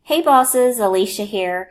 Hey bosses, Alicia here.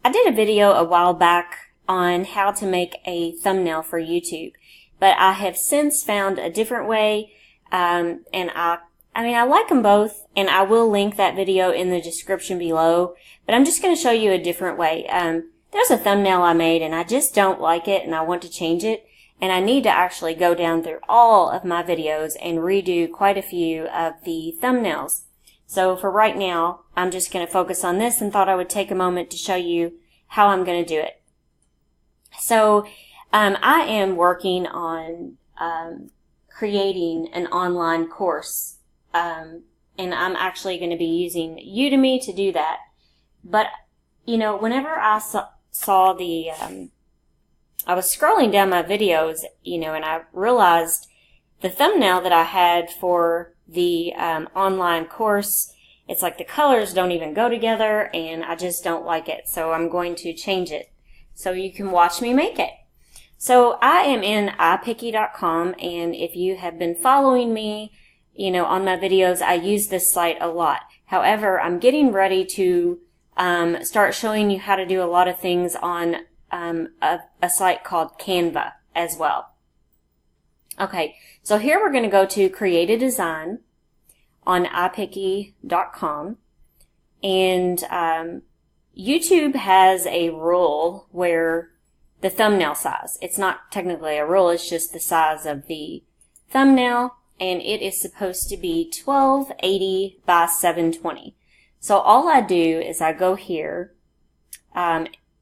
I did a video a while back on how to make a thumbnail for YouTube, but I have since found a different way, and I like them both, and I will link that video in the description below, but I'm just going to show you a different way. There's a thumbnail I made and I just don't like it and I want to change it, and I need to actually go down through all of my videos and redo quite a few of the thumbnails. So for right now, I'm just going to focus on this and thought I would take a moment to show you how I'm going to do it. So I am working on creating an online course, and I'm actually going to be using Udemy to do that. But, you know, whenever I saw the, I was scrolling down my videos, you know, and I realized the thumbnail that I had for the online course, it's like the colors don't even go together and I just don't like it. So I'm going to change it so you can watch me make it. So I am in ipiccy.com, and if you have been following me, you know, on my videos, I use this site a lot. However, I'm getting ready to start showing you how to do a lot of things on a site called Canva as well. Okay, so here we're going to go to Create a Design on ipiccy.com, and YouTube has a rule where the thumbnail size, it's not technically a rule, it's just the size of the thumbnail, and it is supposed to be 1280 by 720. So all I do is I go here,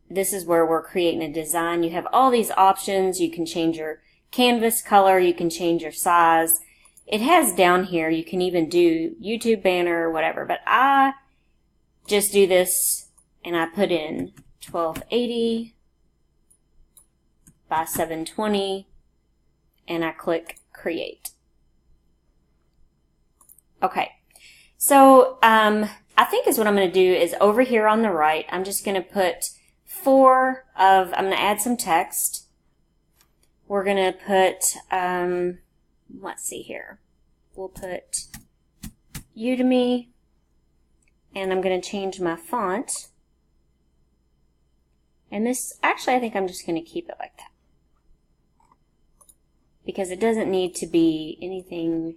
this is where we're creating a design. You have all these options. You can change your canvas color, you can change your size. It has down here, you can even do YouTube banner or whatever, but I just do this and I put in 1280 by 720 and I click create. Okay, so I think is what I'm going to do is over here on the right, I'm just going to put I'm going to add some text. We're going to put, let's see here. We'll put Udemy, and I'm going to change my font. And this, actually, I think I'm just going to keep it like that, because it doesn't need to be anything.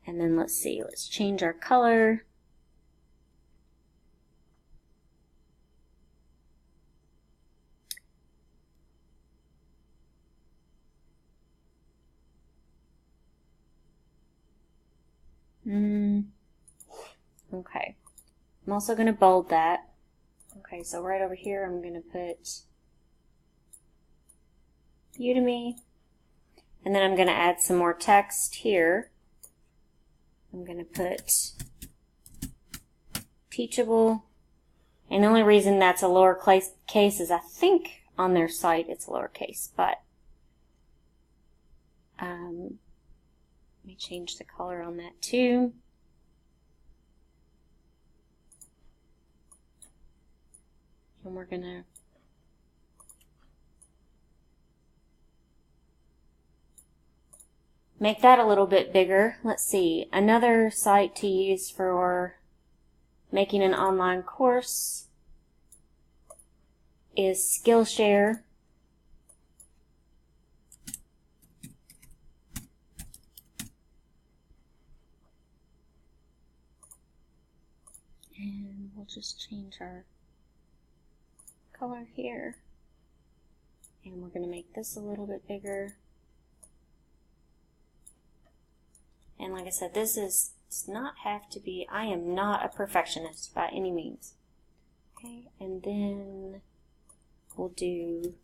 And then let's see, let's change our color. Okay, I'm also going to bold that. Okay, so right over here I'm going to put Udemy, and then I'm going to add some more text here. I'm going to put Teachable, and the only reason that's a lowercase is I think on their site it's lowercase, but let me change the color on that too. And we're going to make that a little bit bigger. Let's see, another site to use for making an online course is Skillshare. And we'll just change our color here. And we're going to make this a little bit bigger. And like I said, this does not have to be, I am not a perfectionist by any means. Okay, and then we'll do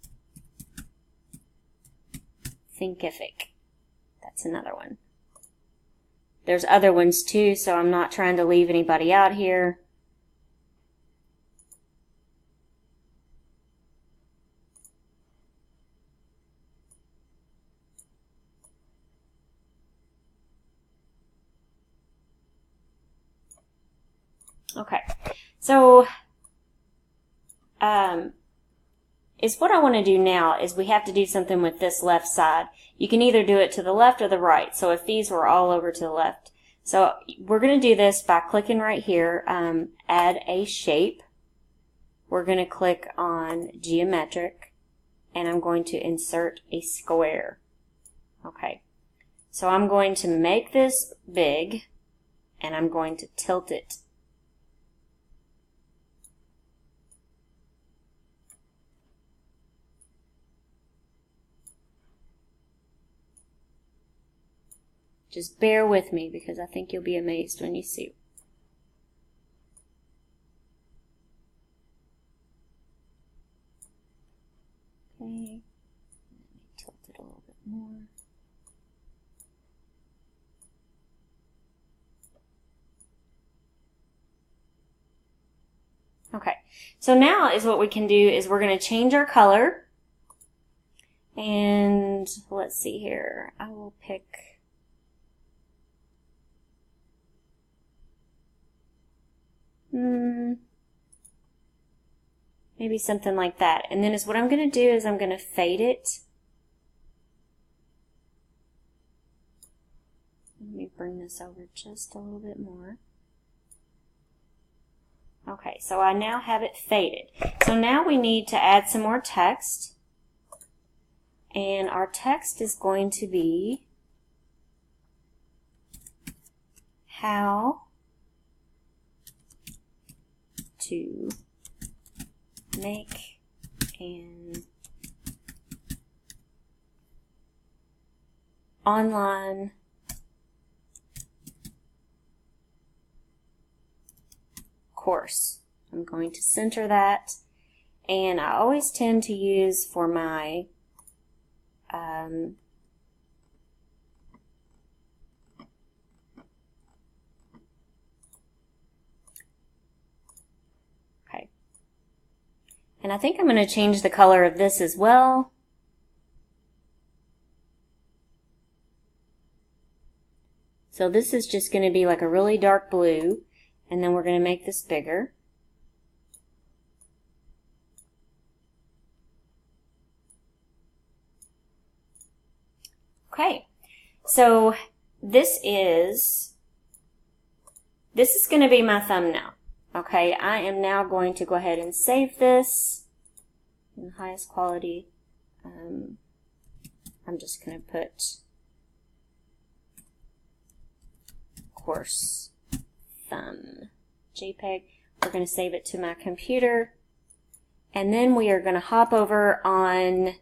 Thinkific. That's another one. There's other ones too, so I'm not trying to leave anybody out here. Okay, so is what I want to do now is we have to do something with this left side. You can either do it to the left or the right. So if these were all over to the left, So we're going to do this by clicking right here, add a shape. We're going to click on geometric, and I'm going to insert a square. Okay, so I'm going to make this big, and I'm going to tilt it. Just bear with me because I think you'll be amazed when you see. Okay, let me tilt it a little bit more. Okay, so now is what we can do is we're going to change our color. And let's see here. I will pick maybe something like that. And then is what I'm going to do is I'm going to fade it. Let me bring this over just a little bit more. Okay, so I now have it faded. So now we need to add some more text. And our text is going to be how to make an online course. I'm going to center that, and I always tend to use for my okay. And I think I'm going to change the color of this as well. So this is just going to be like a really dark blue, and then we're going to make this bigger. Okay, so this is going to be my thumbnail. Okay, I am now going to go ahead and save this in the highest quality. I'm just going to put course thumb JPEG. We're going to save it to my computer, and then we are going to hop over on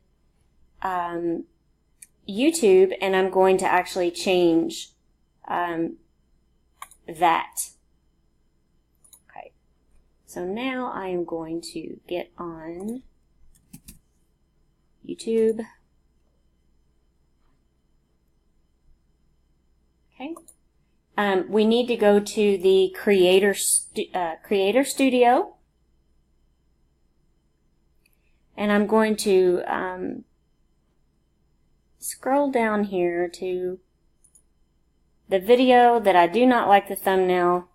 YouTube, and I'm going to actually change that. Okay, so now I am going to get on YouTube. Okay, we need to go to the Creator Studio, and I'm going to scroll down here to the video that I do not like the thumbnail,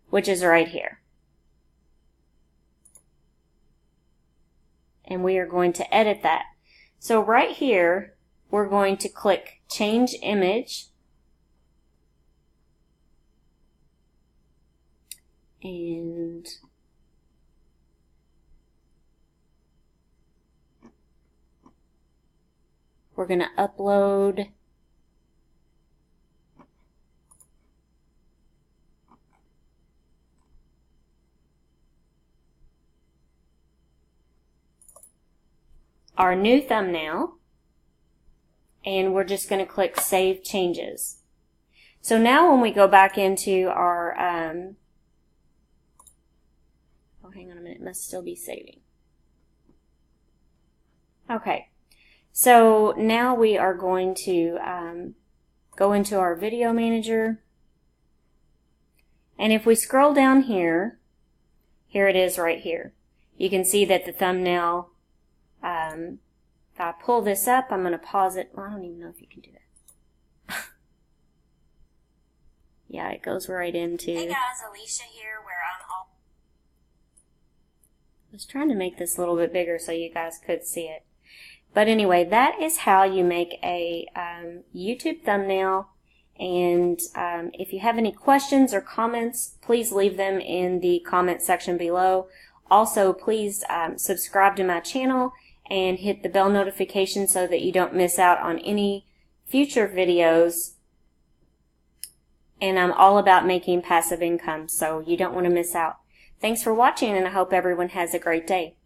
which is right here. And we are going to edit that. So right here, we're going to click Change Image. And we're going to upload our new thumbnail, and we're just going to click Save Changes. So now when we go back into our, oh, hang on a minute, it must still be saving. Okay. So now we are going to go into our video manager, and if we scroll down here, here it is right here. You can see that the thumbnail, if I pull this up, I'm going to pause it. Well, I don't even know if you can do that. Yeah, it goes right into... Hey guys, Alicia here, where I'm all... I was trying to make this a little bit bigger so you guys could see it. But anyway, that is how you make a YouTube thumbnail And if you have any questions or comments, please leave them in the comment section below. Also, please subscribe to my channel and hit the bell notification so that you don't miss out on any future videos. And I'm all about making passive income, so you don't want to miss out. Thanks for watching, and I hope everyone has a great day.